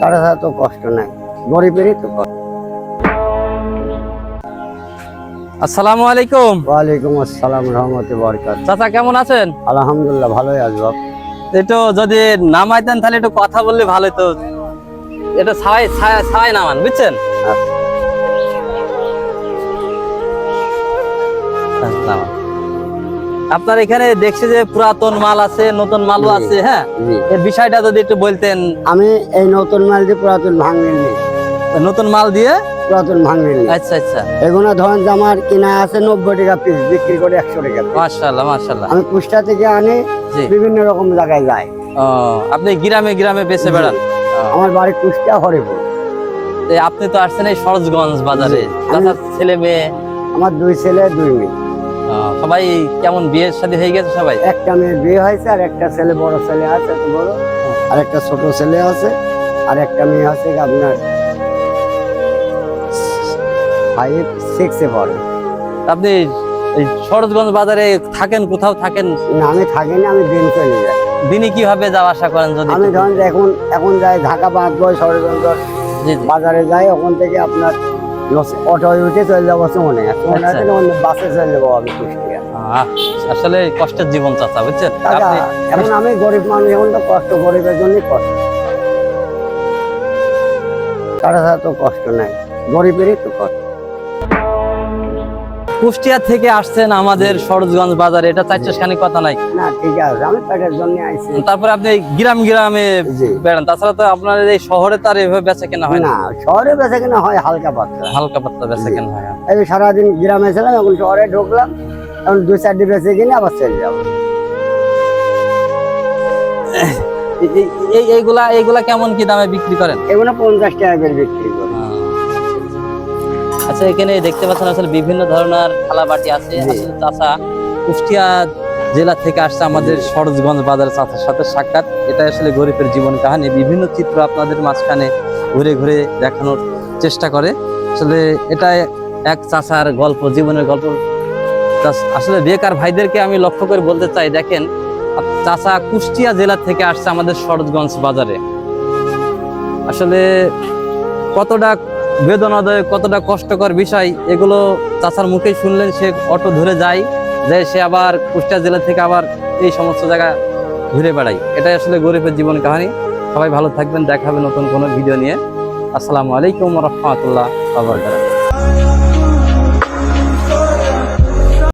তারা তো কষ্ট নাই, গরিবেরই তো কষ্ট। আসসালামু আলাইকুম। ওয়ালাইকুম আসসালাম রহমতুল্লাহি ওয়া বারাকাতুহু। চাচা কেমন আছেন? আলহামদুলিল্লাহ ভালোই আছি বাপ। একটু যদি নামাইতেন তাহলে একটু কথা বললে ভালো হতো। এটা ছায় নামান, বুঝছেন? নামান। আপনার এখানে দেখছি যে পুরাতন মাল আছে, নতুন মালও আছে, হ্যাঁ, এর বিষয়টা যদি একটু বলতেন। আমি এই নতুন মাল দিয়ে পুরাতন ভাঙিনি, নতুন মাল দিয়ে পুরাতন ভাঙিনি। আচ্ছা আচ্ছা, এগুলো ধরেন যে আমার কিনা আছে 90 টাকা পিস, বিক্রি করে 100 টাকা। মাশাআল্লাহ মাশাআল্লাহ। আমি কুষ্টা থেকে আনি, বিভিন্ন রকম জায়গায় যাই। আপনি গ্রামে গ্রামে বেচে বেড়ান? আমার বাড়ি কুষ্টা হরিপুর। আপনি তো আসছেন এই সরোজগঞ্জ বাজারে, চাচার ছেলে মেয়ে? আমার 2 ছেলে 2 মেয়ে। সবাই কেমন, বিয়ের শাদী হয়ে গেছে সবাই? একটা মেয়ে বিয়ে হয়েছে, আর একটা ছেলে, বড় ছেলে আছে বড়, আর একটা ছোট ছেলে আছে, আর একটা মেয়ে আছে আপনার 5-6 এ পড়ে। আপনি এই সরোজগঞ্জ বাজারে থাকেন, কোথাও থাকেন? না, আমি থাকি না, আমি দিন চলে যাই। দিনে কিভাবে যাওয়া আসা করেন? যদি আমি ধরেন যে এখন যাই ঢাকা বাঁধবই, সরোজগঞ্জ বাজারে যাই, ওখান থেকে আপনার অটো উঠে চলে যাবো মনে আছে, বাসে চলে যাবো আমি কুষ্টিয়া। আসলে কষ্টের জীবন চাচা, বুঝছেন? এখন আমি গরিব মানুষ, এখন তো কষ্ট, গরিবের জন্যই কষ্ট। তারা তো কষ্ট নাই, গরিবেরই তো কষ্ট। কুষ্টিয়া থেকে আসছেন আমাদের সরোজগঞ্জ বাজারে, এটা 400 খানি কথা নাই। না ঠিক আছে, আমি পেটের জন্য আইছি। তারপরে আপনি গ্রাম গ্রামে বেড়ান, তাছাড়া তো আপনার এই শহরে তার এভাবে বেচা কেনা হয় না? শহরে বেচা কেনা হয় হালকা পাতলা, হালকা পাতলা বেচা কেনা হয়। এই সারাদিন গ্রামে ছিলাম, এখন শহরে ঢুকলাম, এখন 2-4 বেচে কিনে আবার চলে যাবো। এইগুলা কেমন কি দামে বিক্রি করেন? এগুলো 50 টাকা করে বিক্রি করি। আচ্ছা, এখানে দেখতে পাচ্ছেন আসলে বিভিন্ন ধরনের থালা বাটি আছে। আসলে চাচা কুষ্টিয়া জেলা থেকে আসছে আমাদের সরোজগঞ্জ বাজার, চাচার সাথে সাক্ষাৎ। এটা আসলে গরিবের জীবন কাহিনী, বিভিন্ন চিত্র আপনাদের মাঝখানে ঘুরে ঘুরে দেখানোর চেষ্টা করে। আসলে এটা এক চাচার গল্প, জীবনের গল্প। আসলে বেকার ভাইদেরকে আমি লক্ষ্য করে বলতে চাই, দেখেন চাচা কুষ্টিয়া জেলা থেকে আসছে আমাদের সরোজগঞ্জ বাজারে। আসলে কতটা বেদনাদায়ক, কতটা কষ্টকর বিষয়, এগুলো চাচার মুখে শুনলেন। সে অটো ধরে যায়, যে সে আবার কুষ্টিয়া জেলা থেকে আবার এই সমস্ত জায়গা ঘুরে বেড়ায়। এটাই আসলে গরিবের জীবন কাহিনী। সবাই ভালো থাকবেন, দেখা হবে নতুন কোনো ভিডিও নিয়ে। আসসালামু আলাইকুম ওয়া রাহমাতুল্লাহি ওয়া বারাকাতুহু।